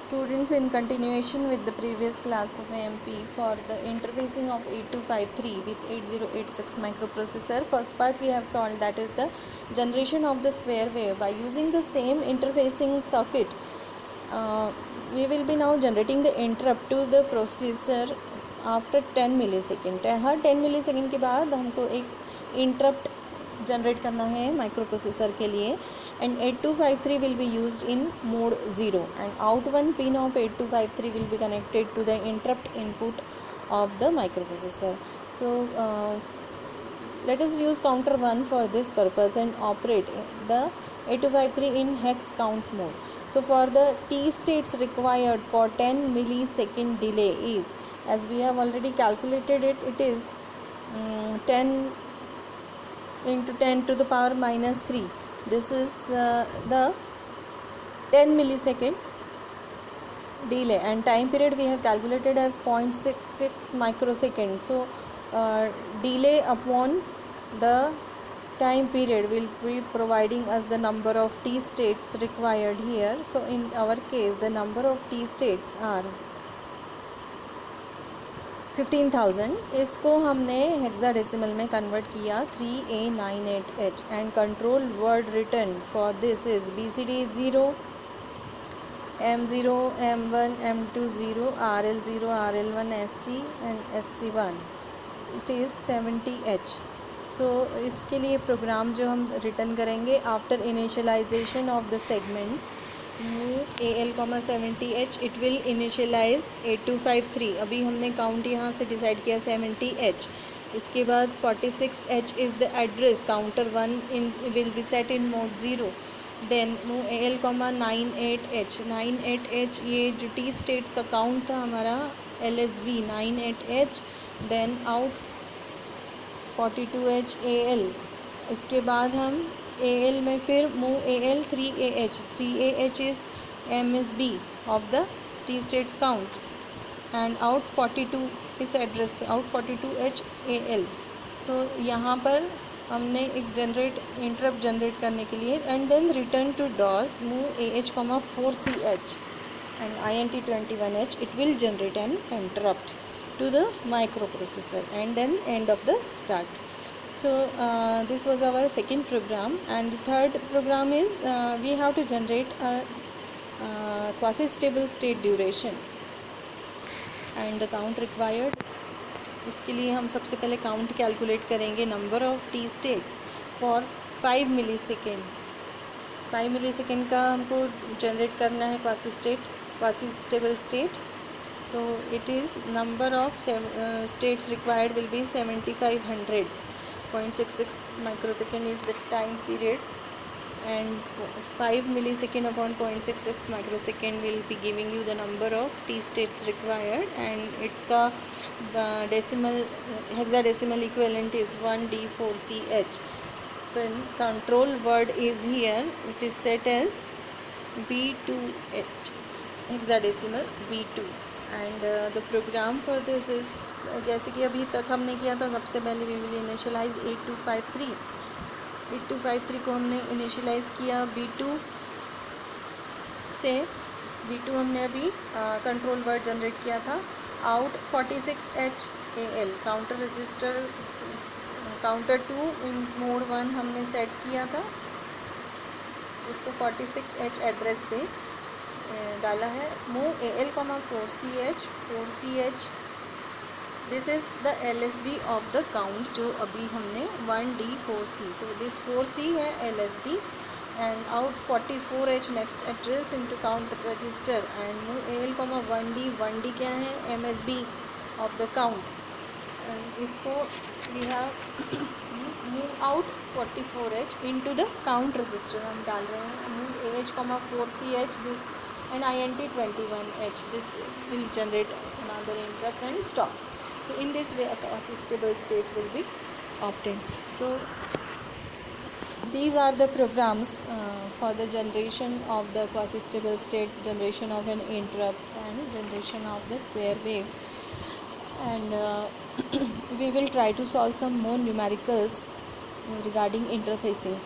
Students, in continuation with the previous class of AMP for the interfacing of 8253 with 8086 microprocessor, first part we have solved, that is the generation of the square wave. By using the same interfacing circuit, we will be now generating the interrupt to the processor after 10 millisecond. Her 10 millisecond के बाद हमको एक interrupt generate करना है micro processor के लिए. And 8253 will be used in mode 0 and out one pin of 8253 will be connected to the interrupt input of the microprocessor. So let us use counter 1 for this purpose and operate the 8253 in hex count mode. So for the t states required for 10 millisecond delay is, as we have already calculated it, it is 10 into 10 to the power minus 3. This is the 10 millisecond delay, and time period we have calculated as 0.66 microsecond. So delay upon the time period will be providing us the number of t states required here. So in our case the number of t states are 15,000. इसको हमने hexadecimal में convert किया 3A98H and control word return for this is BCD 0, M0, M1, M2 0, RL 0, RL1, SC and SC1. It is 70H. So इसके लिए program जो हम written करेंगे after initialisation of the segments AL, 70H it will initialise 8253. अभी हमने count यहाँ से decide किया 70H. इसके बाद 46H is the address. Counter 1 in will be set in mode 0. Then AL, 98H. 98H ये जो टी स्टेट्स का काउंट था हमारा LSB 98H. Then out 42H AL. इसके बाद हम AL में फिर move AL 3AH. 3AH is MSB of the T state count and out 42 इस एड्रेस पे आउट 42H AL. सो यहाँ पर हमने एक इंटरप्ट जनरेट करने के लिए and then return to DOS move AH, 4CH and INT21H. it will generate an interrupt to the microprocessor and then end of the start. So this was our second program, and the third program is we have to generate a quasi stable state duration and the count required. इसके लिए हम सबसे पहले count calculate करेंगे number of T states for 5 millisecond. 5 millisecond का हमको generate करना है quasi stable state. So it is number of states required will be 7500. 0.66 microsecond is the time period, and 5 millisecond upon 0.66 microsecond will be giving you the number of t states required, and its का decimal hexadecimal equivalent is 1D4CH. Then control word is here, it is set as B2H, hexadecimal B2. And the program for this is जैसे कि अभी तक हमने किया था. सबसे पहले वी विल इनिशियलाइज 8253. 8253 को हमने इनिशियलाइज़ किया B2 से. B2 हमने अभी कंट्रोल वर्ड जनरेट किया था. Out 46H AL counter register counter 2 इन मोड 1 हमने सेट किया था. उसको 46H एड्रेस पे डाला है. Move AL, 4CH. This is the LSB of the count जो अभी हमने 1D4C. तो दिस 4C है LSB and out 44H next address into count register and move AL, 1D. 1D क्या है? MSB of the count. And इसको we have move out 44H into the count register हम डाल रहे हैं. Move AH, 4CH this and INT21H. this will generate another interrupt and stop. So in this way a quasi stable state will be obtained. So these are the programs for the generation of the quasi stable state, generation of an interrupt and generation of the square wave. And we will try to solve some more numericals regarding interfacing.